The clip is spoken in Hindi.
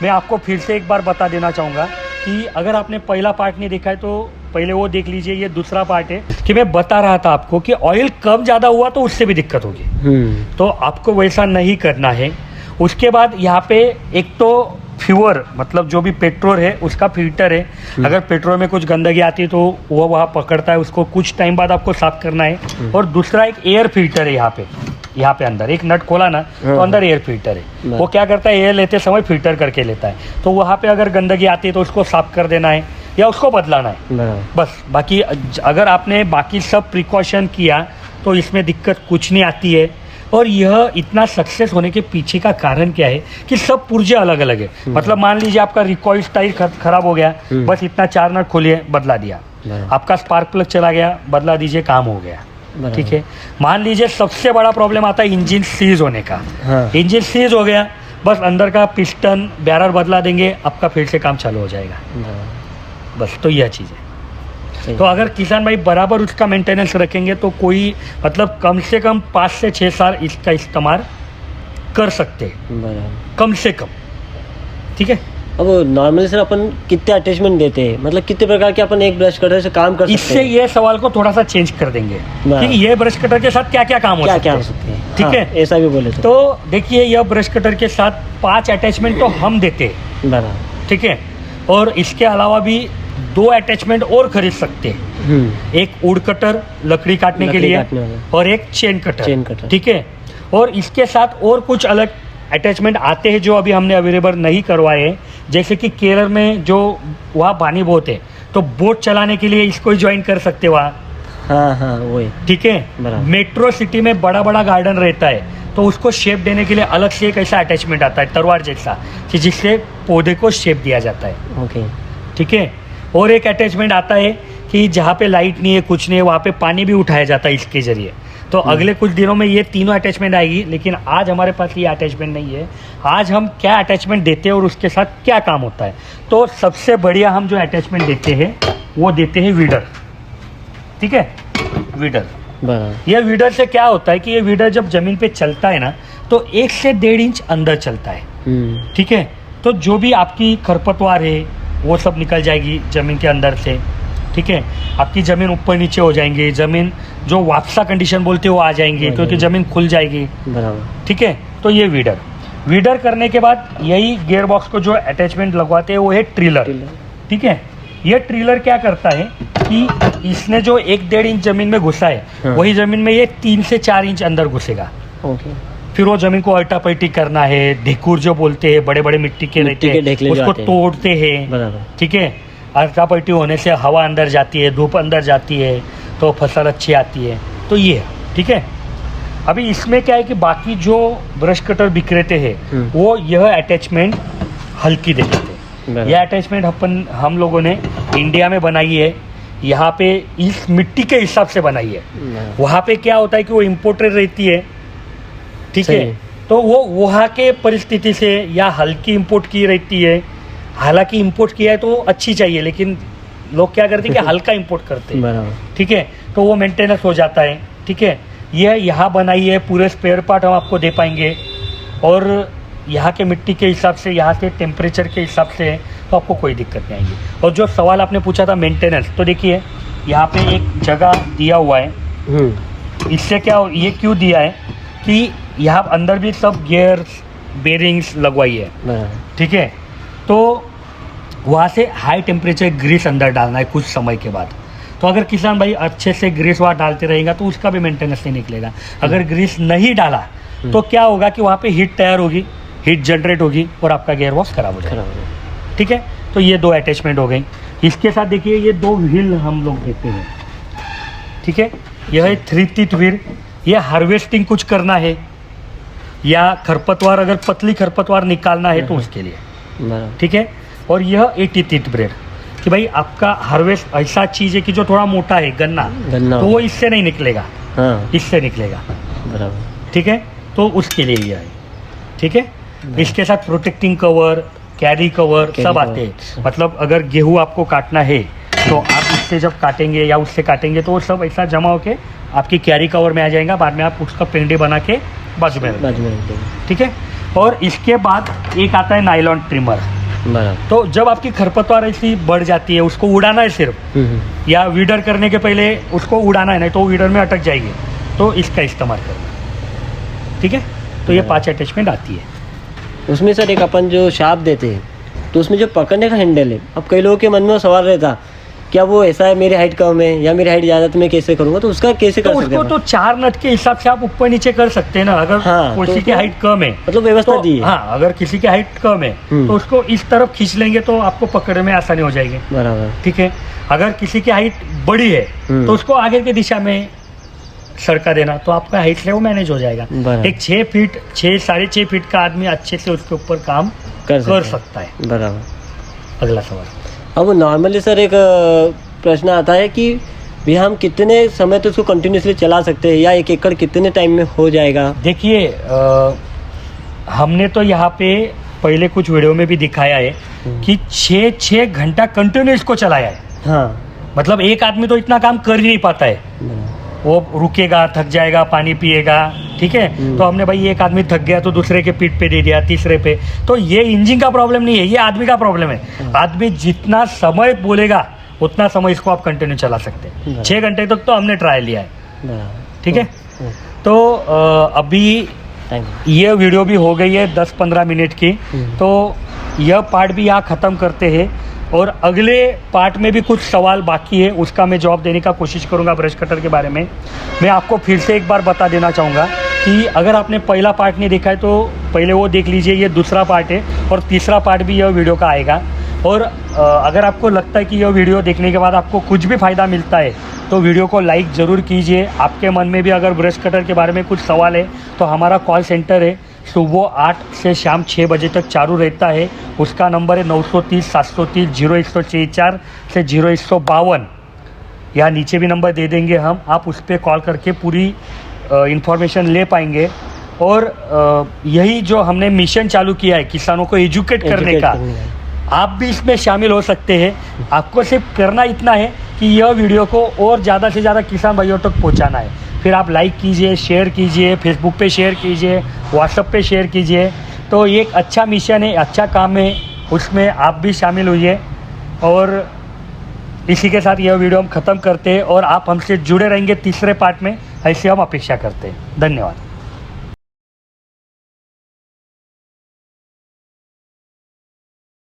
मैं आपको फिर से एक बार बता देना चाहूँगा कि अगर आपने पहला पार्ट नहीं देखा है तो पहले वो देख लीजिए। ये दूसरा पार्ट है कि मैं बता रहा था आपको कि ऑयल कम ज़्यादा हुआ तो उससे भी दिक्कत होगी, तो आपको वैसा नहीं करना है। उसके बाद यहाँ पे एक तो फ्यूअर मतलब जो भी पेट्रोल है उसका फिल्टर है, अगर पेट्रोल में कुछ गंदगी आती है तो वो वहाँ पकड़ता है, उसको कुछ टाइम बाद आपको साफ करना है। और दूसरा एक एयर फिल्टर है यहाँ पे अंदर एक नट खोला ना तो अंदर एयर फिल्टर है, वो क्या करता है एयर लेते समय फिल्टर करके लेता है। तो वहाँ पे अगर गंदगी आती है तो उसको साफ कर देना है या उसको बदलाना है बस। बाकी अगर आपने बाकी सब प्रिकॉशन किया तो इसमें दिक्कत कुछ नहीं आती है। और यह इतना सक्सेस होने के पीछे का कारण क्या है कि सब पुर्जे अलग अलग है। मतलब मान लीजिए आपका रिकॉइल टायर खराब हो गया, बस इतना 4 नट खोलिए बदला दिया। आपका स्पार्क प्लग चला गया, बदला दीजिए, काम हो गया। ठीक है। मान लीजिए सबसे बड़ा प्रॉब्लम आता है इंजन सीज होने का। इंजन सीज हो गया, बस अंदर का पिस्टन बैरल बदला देंगे, आपका फिर से काम चालू हो जाएगा बस। तो यह चीज़ है। तो अगर किसान भाई बराबर उसका मेंटेनेंस रखेंगे तो कोई मतलब कम से कम 5 से 6 साल इसका इस्तेमाल कर सकते हैं कम से कम। ठीक है। अब नॉर्मली सर अपन कितने अटैचमेंट देते हैं, मतलब कितने प्रकार के अपन एक ब्रश कटर से काम कर सकते हैं? इससे ये सवाल को थोड़ा सा चेंज कर देंगे कि ये ब्रश कटर के साथ क्या क्या काम हो सकते हैं। ठीक है, ऐसा भी बोले तो देखिए यह ब्रश कटर के साथ 5 अटैचमेंट तो हम देते हैं। ठीक है। और इसके अलावा भी 2 अटैचमेंट और खरीद सकते हैं। एक वुड कटर लकड़ी काटने के लिए और एक चेन कटर। ठीक है। और इसके साथ और कुछ अलग अटैचमेंट आते हैं जो अभी हमने अवेलेबल नहीं करवाए, जैसे कि केरल में जो वहाँ पानी बहुत है तो बोट चलाने के लिए इसको ही ज्वाइन कर सकते वहाँ। हाँ वही। ठीक है। मेट्रो सिटी में बड़ा बड़ा गार्डन रहता है तो उसको शेप देने के लिए अलग से एक ऐसा अटैचमेंट आता है तलवार जैसा कि जिससे पौधे को शेप दिया जाता है। ओके। ठीक है। और एक अटैचमेंट आता है कि जहाँ पे लाइट नहीं है कुछ नहीं है वहाँ पे पानी भी उठाया जाता है इसके जरिए। तो अगले कुछ दिनों में ये तीनों अटैचमेंट आएगी, लेकिन आज हमारे पास ये अटैचमेंट नहीं है। आज हम क्या अटैचमेंट देते हैं और उसके साथ क्या काम होता है, तो सबसे बढ़िया हम जो अटैचमेंट देते हैं वो देते हैं वीडर। ठीक है। वीडर, ये वीडर से क्या होता है कि ये वीडर जब जमीन पे चलता है ना तो 1 से 1.5 इंच अंदर चलता है। ठीक है। तो जो भी आपकी खरपतवार है वो सब निकल जाएगी ज़मीन के अंदर से। ठीक है। आपकी ज़मीन ऊपर नीचे हो जाएंगी, ज़मीन जो वापसा कंडीशन बोलते हैं वो आ जाएंगी क्योंकि ज़मीन खुल जाएगी। ठीक है। तो ये वीडर करने के बाद यही गियर बॉक्स को जो अटैचमेंट लगवाते हैं वो है ट्रिलर। ठीक है। ये ट्रिलर क्या करता है कि इसने जो 1-1.5 इंच ज़मीन में घुसा है वही ज़मीन में ये 3 से 4 इंच अंदर घुसेगा। फिर वो जमीन को अल्टा पलटी करना है, ढेकुर जो बोलते हैं, बड़े बड़े मिट्टी के रहते हैं उसको तोड़ते हैं। ठीक है। अल्टा पलटी होने से हवा अंदर जाती है, धूप अंदर जाती है तो फसल अच्छी आती है। तो ये है। ठीक है। अभी इसमें क्या है कि बाकी जो ब्रश कटर बिक्रेते हैं वो यह अटैचमेंट हल्की दे देते हैं। यह अटैचमेंट हम लोगों ने इंडिया में बनाई है, यहाँ पे इस मिट्टी के हिसाब से बनाई है। वहाँ पे क्या होता है कि वो इम्पोर्टेड रहती है। ठीक है। तो वो वहाँ के परिस्थिति से या हल्की इंपोर्ट की रहती है। हालांकि इंपोर्ट किया है तो अच्छी चाहिए, लेकिन लोग क्या करते हैं कि हल्का इंपोर्ट करते हैं। ठीक है। तो वो मेंटेनेंस हो जाता है। ठीक है। ये यहाँ बनाई है, पूरे स्पेयर पार्ट हम आपको दे पाएंगे और यहाँ के मिट्टी के हिसाब से, यहाँ के टेम्परेचर के हिसाब से, तो आपको कोई दिक्कत नहीं आएगी। और जो सवाल आपने पूछा था मेंटेनेंस, तो देखिए यहाँ पे एक जगह दिया हुआ है। इससे क्या ये क्यों दिया है कि यहाँ अंदर भी सब गियर्स बेरिंग्स लगवाई है। ठीक है। तो वहाँ से हाई टेम्परेचर ग्रीस अंदर डालना है कुछ समय के बाद। तो अगर किसान भाई अच्छे से ग्रीस वहाँ डालते रहेगा तो उसका भी मेंटेनेंस नहीं निकलेगा। अगर ग्रीस नहीं डाला तो क्या होगा कि वहाँ पे हीट तैयार होगी, हीट जनरेट होगी और आपका गियर बॉक्स खराब हो जाएगा। ठीक है। तो ये 2 अटैचमेंट हो गई। इसके साथ देखिए ये 2 व्हील हम लोग देते हैं। ठीक है। यह है 3 टीथ व्हील। ये हार्वेस्टिंग कुछ करना है या खरपतवार, अगर पतली खरपतवार निकालना है तो उसके लिए। ठीक है। और यह 80 टीथ ब्लेड कि भाई आपका हार्वेस्ट ऐसा चीज़ है कि जो थोड़ा मोटा है, गन्ना तो वो इससे नहीं निकलेगा। इससे निकलेगा। ठीक है। तो उसके लिए यह है। ठीक है। इसके साथ प्रोटेक्टिंग कवर, कैरी कवर सब आते हैं। मतलब अगर गेहूँ आपको काटना है तो आप इससे जब काटेंगे या उससे काटेंगे तो वो सब ऐसा जमा होके आपकी कैरी कवर में आ जाएगा। बाद में आप उसका पेंडे बना के बाजू में रखेंगे। ठीक है। और इसके बाद एक आता है नायलॉन ट्रिमर। बराबर। तो जब आपकी खरपतवार ऐसी बढ़ जाती है, उसको उड़ाना है सिर्फ, या वीडर करने के पहले उसको उड़ाना है, नहीं तो वीडर में अटक जाएगी, तो इसका इस्तेमाल करना। ठीक है, तो ये 5 अटैचमेंट आती है। उसमें सर एक अपन जो शार्प देते हैं, तो उसमें जो पकड़ने का हैंडल है, अब कई लोगों के मन में सवाल रहता, क्या वो ऐसा है मेरी हाइट कम है या मेरी हाइट ज़्यादा, तो मैं कैसे करूँगा, तो उसका कैसे तो कर सकते उसको हैं? तो 4 नट के हिसाब से आप ऊपर नीचे कर सकते हैं ना। अगर हाँ, किसी तो की हाइट कम है, मतलब व्यवस्था तो दी है। हाँ, अगर किसी की हाइट कम है तो उसको इस तरफ खींच लेंगे तो आपको पकड़ने में आसानी हो जाएगी। बराबर। ठीक है, अगर किसी की हाइट बड़ी है तो उसको आगे की दिशा में सरका देना, तो आपका हाइट से वो मैनेज हो जाएगा। बराबर। एक 6 फीट 6-6.5 फीट का आदमी अच्छे से उसके ऊपर काम कर सकता है। बराबर। अगला सवाल। अब नॉर्मली सर एक प्रश्न आता है कि भी हम कितने समय तो उसको कंटिन्यूसली चला सकते हैं, या 1 एकड़ कितने टाइम में हो जाएगा? देखिए, हमने तो यहाँ पे पहले कुछ वीडियो में भी दिखाया है कि 6 घंटा कंटिन्यू इसको चलाया है। हाँ। मतलब एक आदमी तो इतना काम कर ही नहीं पाता है, वो रुकेगा, थक जाएगा, पानी पिएगा। ठीक है, तो हमने भाई एक आदमी थक गया तो दूसरे के पीठ पे दे दिया, तीसरे पे। तो ये इंजन का प्रॉब्लम नहीं है, ये आदमी का प्रॉब्लम है। आदमी जितना समय बोलेगा उतना समय इसको आप कंटिन्यू चला सकते हैं। 6 घंटे तक तो हमने ट्राई लिया है। ठीक है, तो अभी ये वीडियो भी हो गई है 10-15 मिनट की, तो यह पार्ट भी यहाँ ख़त्म करते हैं। और अगले पार्ट में भी कुछ सवाल बाकी है, उसका मैं जवाब देने का कोशिश करूँगा ब्रश कटर के बारे में। मैं आपको फिर से एक बार बता देना चाहूँगा कि अगर आपने पहला पार्ट नहीं देखा है तो पहले वो देख लीजिए, ये दूसरा पार्ट है, और तीसरा पार्ट भी यह वीडियो का आएगा। और अगर आपको लगता है कि यह वीडियो देखने के बाद आपको कुछ भी फ़ायदा मिलता है तो वीडियो को लाइक ज़रूर कीजिए। आपके मन में भी अगर ब्रश कटर के बारे में कुछ सवाल है तो हमारा कॉल सेंटर है, सुबह 8 से शाम 6 बजे तक चालू रहता है। उसका नंबर है 930 730 0164 से 0152, या नीचे भी नंबर दे देंगे हम, आप उस पर कॉल करके पूरी इंफॉर्मेशन ले पाएंगे। और यही जो हमने मिशन चालू किया है किसानों को एजुकेट करने का, आप भी इसमें शामिल हो सकते हैं। आपको सिर्फ करना इतना है कि यह वीडियो को और ज़्यादा से ज़्यादा किसान भाइयों तक पहुंचाना है। फिर आप लाइक कीजिए, शेयर कीजिए, फेसबुक पे शेयर कीजिए, व्हाट्सएप पे शेयर कीजिए। तो ये एक अच्छा मिशन है, अच्छा काम है, उसमें आप भी शामिल हुइए। और इसी के साथ यह वीडियो हम ख़त्म करते हैं और आप हमसे जुड़े रहेंगे तीसरे पार्ट में, ऐसे हम अपेक्षा करते हैं। धन्यवाद।